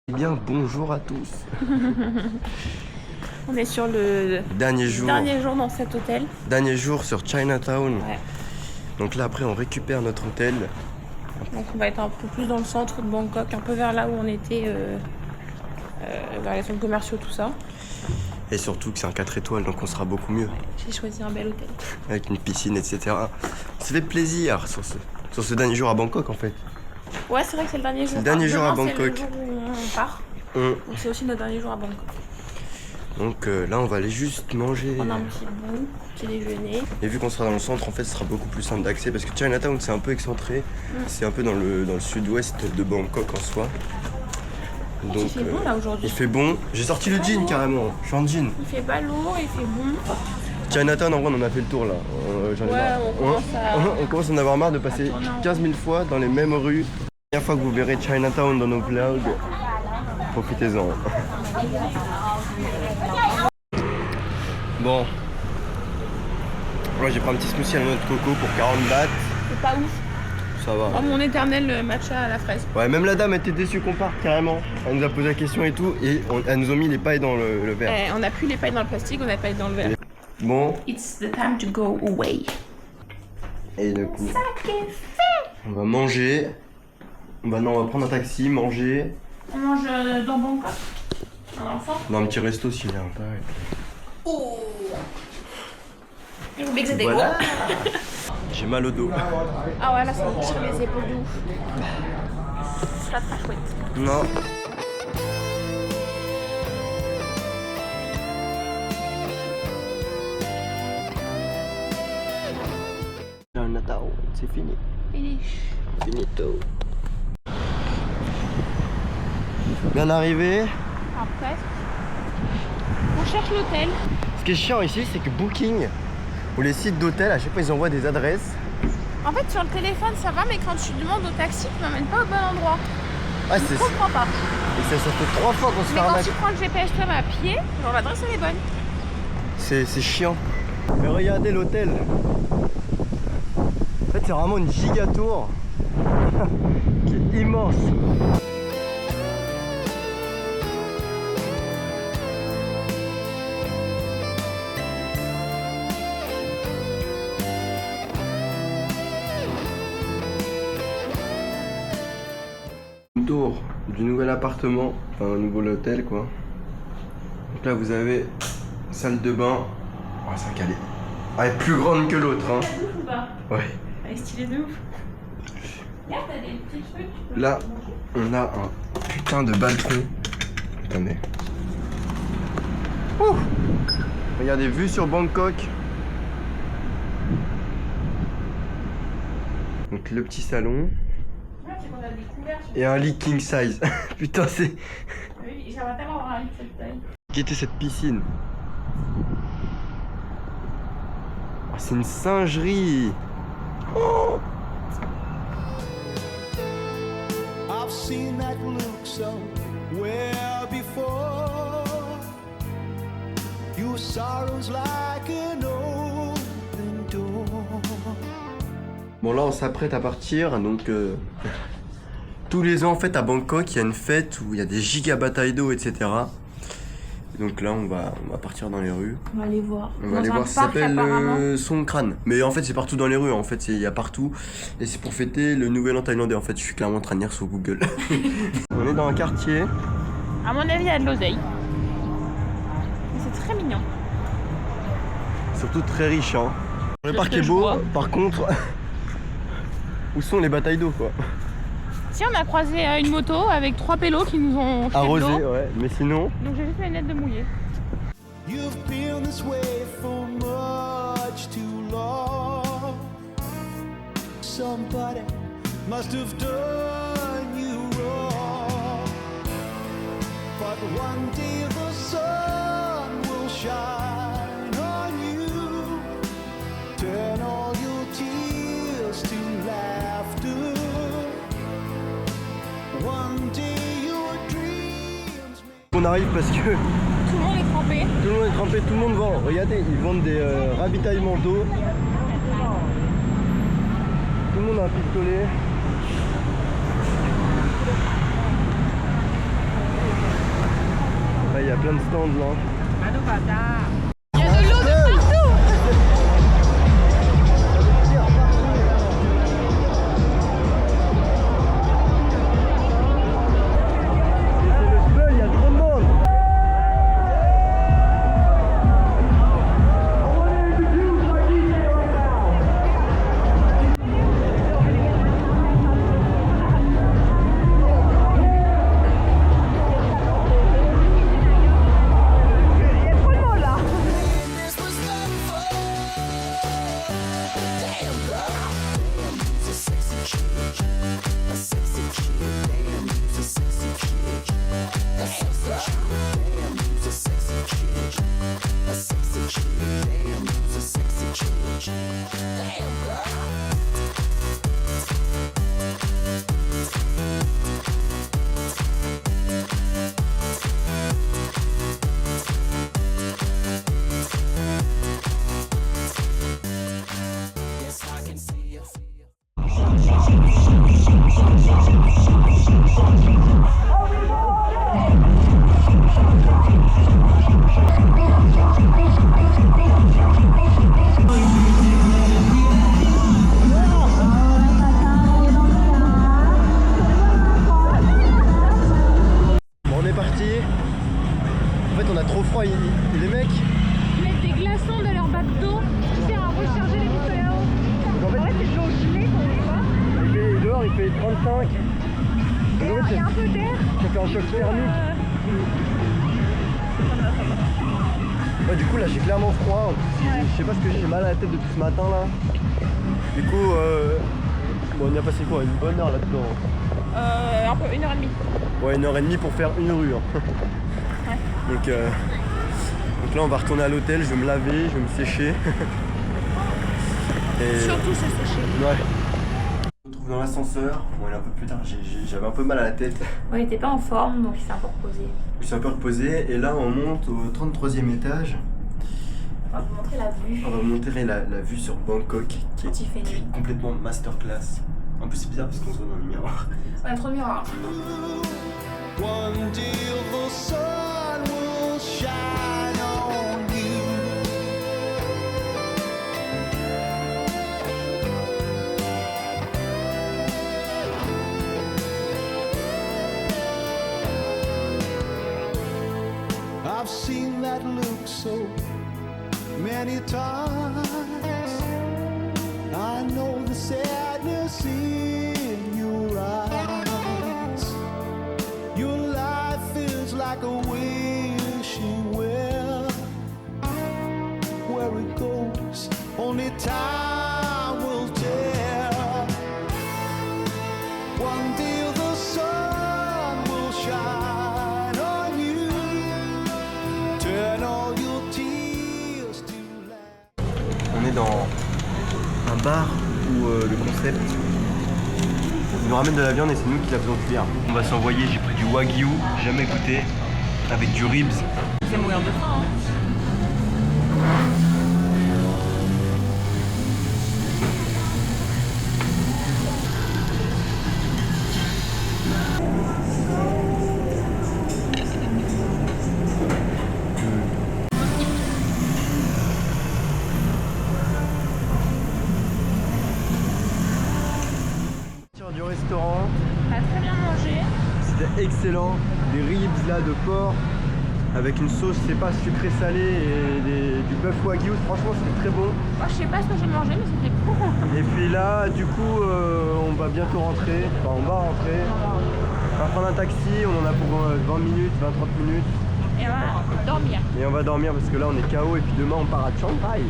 Eh bien, bonjour à tous. On est sur le Dernier jour dans cet hôtel. Dernier jour sur Chinatown. Ouais. Donc là, après, on récupère notre hôtel. Donc on va être un peu plus dans le centre de Bangkok, un peu vers là où on était, vers les centres commerciaux, tout ça. Et surtout que c'est un 4 étoiles, donc on sera beaucoup mieux. J'ai choisi un bel hôtel. Avec une piscine, etc. Ça fait plaisir sur ce dernier jour à Bangkok, en fait. Ouais, c'est vrai que c'est le dernier jour. C'est le dernier jour à Demain, Bangkok. C'est le jour où on part. Donc c'est aussi notre dernier jour à Bangkok. Donc là, on va aller juste manger. Prendre un petit bout, petit déjeuner. Et vu qu'on sera dans le centre, en fait, ce sera beaucoup plus simple d'accès parce que Chinatown, c'est un peu excentré. C'est un peu dans le sud-ouest de Bangkok en soi. Donc, Il fait bon là aujourd'hui. Il fait bon. J'ai sorti le jean carrément. Je suis en jean. Il fait pas lourd, il fait bon. Chinatown, en vrai, on en a fait le tour là. J'en ai marre. On commence à en avoir marre de passer 15 000 fois dans les mêmes rues. La première fois que vous verrez Chinatown dans nos vlogs, profitez-en. Bon. Moi j'ai pris un petit smoothie à la noix de coco pour 40 bahts. C'est pas ouf. Ça va. Oh, mon éternel matcha à la fraise. Ouais, même la dame était déçue qu'on parte carrément. Elle nous a posé la question et tout, et elle nous a mis les pailles dans le verre. On a plus les pailles dans le plastique, on a les pailles dans le verre. Bon. It's the time to go away. Et du coup, on va manger. Bah non, on va prendre un taxi, manger. On mange dans Bangkok. Un enfant. Dans un petit resto s'il y a un pareil. Oh. Je voulais que c'était Voilà. J'ai mal au dos. Ah ouais, là ça me tire les épaules de ouf. Ça très chouette. Non. Chinatown, c'est fini. Finish. Finito. Bien arrivé. Après, on cherche l'hôtel. Ce qui est chiant ici, c'est que Booking ou les sites d'hôtel, à chaque fois ils envoient des adresses. En fait, sur le téléphone ça va, mais quand tu demandes au taxi, tu m'amènes pas au bon endroit. Ah, Je comprends pas. Et ça fait 3 fois qu'on se fait Mais quand arnaquer. tu prends le GPS toi à pied, genre l'adresse elle est bonne. C'est chiant. Mais regardez l'hôtel. En fait, c'est vraiment une giga tour qui est immense. Tour du nouvel appartement, enfin un nouveau hôtel quoi. Donc là vous avez salle de bain. Oh, c'est un calé. Ah, elle est plus grande que l'autre hein. Elle est ouf ou pas? Ouais. Elle est stylée de ouf. Regarde, t'as des petits trucs. Là on a un putain de balcon. Attendez. Ouh. Regardez, vue sur Bangkok. Donc le petit salon. Et un lit king size. Putain, c'est. Oui, j'aimerais tellement avoir un lit de cette taille. Guettez cette piscine. Oh, c'est une singerie. Oh. I've seen that look somewhere before. Your sorrow's like an open door. Bon, là on s'apprête à partir. Donc tous les ans en fait à Bangkok il y a une fête où il y a des giga batailles d'eau, etc. Donc là on va partir dans les rues. On va aller voir. On va aller voir, ça s'appelle Songkran. Mais en fait c'est partout dans les rues, en fait il y a partout. Et c'est pour fêter le nouvel an thaïlandais. En fait je suis clairement en train de lire sur Google. On est dans un quartier. À mon avis, il y a de l'oseille. C'est très mignon. Surtout très riche hein. Le C'est parc ce que est je beau, vois. par contre où sont les batailles d'eau quoi? Si, on a croisé une moto avec 3 pélos qui nous ont jeté de Arrosé l'eau. ouais, mais sinon. Donc j'ai juste mes lunettes de mouillé. You've been this way for much too long. Somebody must have done you wrong. But one day the sun will shine on you. Turn all your tears to laughter. One day your dreams may... On arrive parce que Tout le monde est trempé. tout le monde est trempé, tout le monde vend. Regardez, ils vendent des ravitaillements d'eau. Tout le monde a un pistolet. il y a plein de stands là. Il y a de l'eau de partout. C'est le feu, il y a trop de monde. This was love for. Damn, girl. Damn, you's a sexy chick. A sexy chick. Damn, you's a sexy chick. A sexy chick. Damn, you's a sexy chick. A sexy chick. Damn, you's a sexy chick. Damn, girl. Yes, I can see you. Bon, on est parti. En fait, on a trop froid. Les mecs, Ils mettent des glaçons dans leur bateau. Tu sais, à recharger les pistolets à eau. en fait, c'est de l'eau gelée qu'on voit. dehors il fait 35. Il y a un peu d'air. Ça fait un choc thermique. Ouais, du coup là j'ai clairement froid. Je sais pas ce que j'ai mal à la tête depuis ce matin là. Du coup bon, on y a passé quoi, une bonne heure là-dedans. Un peu 1h30. Ouais, 1h30 pour faire une rue. Hein. Donc là on va retourner à l'hôtel, je vais me laver, je vais me sécher. Et... Surtout se sécher. Ouais. On se retrouve dans l'ascenseur. Bon, il est un peu plus tard, j'avais un peu mal à la tête. On n'était pas en forme, donc il s'est un peu reposé. Je suis un peu reposé et là on monte au 33e étage. On va vous montrer la vue. On va montrer la vue sur Bangkok qui Quand il fait nuit. est complètement masterclass. En plus c'est bizarre parce qu'on se voit dans le miroir. On a trop de miroirs. One day the sun will shine on you. I've seen that look so many times. I know the sadness in your eyes. Your life feels like a wishing well. Where it goes, only time will tell. One day the sun will shine on you. Turn all your tears to laughter. On est dans un bar où le concept, il nous ramène de la viande et c'est nous qui la faisons cuire. On va s'envoyer, j'ai pris du wagyu, jamais goûté, avec du ribs. C'est mourir de faim. Hein. Du restaurant, On a très bien mangé. c'était excellent. Des ribs là de porc avec une sauce, je sais pas, sucré salé et du bœuf wagyu. Franchement, c'était très bon. Moi, je sais pas ce que j'ai mangé, mais c'était bon. Et puis là, du coup, on va bientôt rentrer. Enfin, on va rentrer. On va prendre un taxi, on en a pour 20 minutes, 20-30 minutes. Et on va dormir. Et on va dormir parce que là, on est KO et puis demain, on part à Chiang Rai.